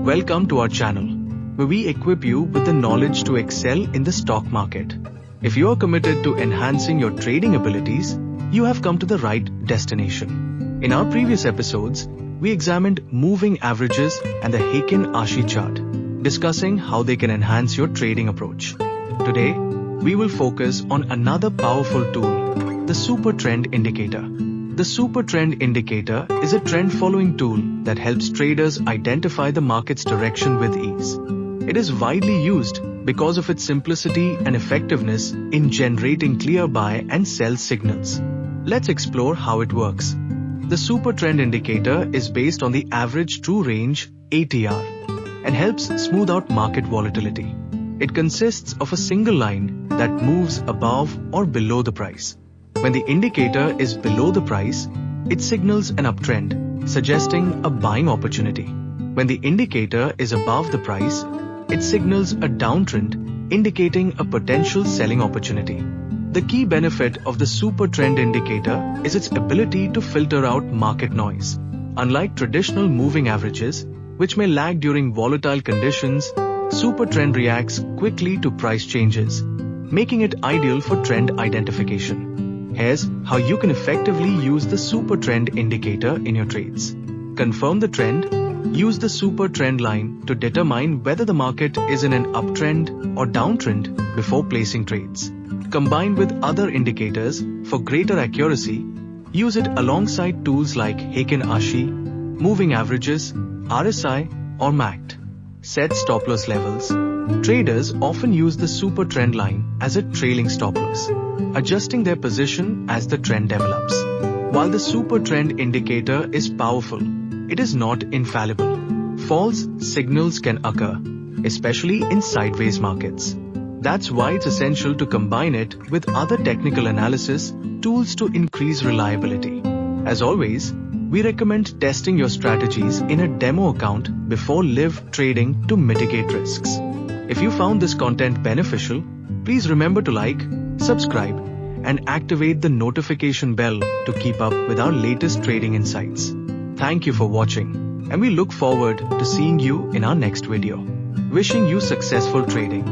Welcome to our channel, where we equip you with the knowledge to excel in the stock market. If you are committed to enhancing your trading abilities, you have come to the right destination. In our previous episodes, we examined moving averages and the Heikin-Ashi chart, discussing how they can enhance your trading approach. Today, we will focus on another powerful tool, the Super Trend Indicator. The Super Trend Indicator is a trend-following tool that helps traders identify the market's direction with ease. It is widely used because of its simplicity and effectiveness in generating clear buy and sell signals. Let's explore how it works. The Super Trend Indicator is based on the average true range (ATR) and helps smooth out market volatility. It consists of a single line that moves above or below the price. When the indicator is below the price, it signals an uptrend, suggesting a buying opportunity. When the indicator is above the price, it signals a downtrend, indicating a potential selling opportunity. The key benefit of the Super Trend Indicator is its ability to filter out market noise. Unlike traditional moving averages, which may lag during volatile conditions, Super Trend reacts quickly to price changes, making it ideal for trend identification. Here's how you can effectively use the Super Trend Indicator in your trades. Confirm the trend. Use the Super Trend line to determine whether the market is in an uptrend or downtrend before placing trades. Combined with other indicators for greater accuracy, use it alongside tools like Heikin-Ashi, moving averages, RSI, or MACD. Set stop loss levels. Traders often use the Super Trend line as a trailing stop loss, adjusting their position as the trend develops. While the Super Trend Indicator is powerful, it is not infallible. False signals can occur, especially in sideways markets. That's why it's essential to combine it with other technical analysis tools to increase reliability. As always, we recommend testing your strategies in a demo account before live trading to mitigate risks. If you found this content beneficial, please remember to like, subscribe, and activate the notification bell to keep up with our latest trading insights. Thank you for watching, and we look forward to seeing you in our next video. Wishing you successful trading.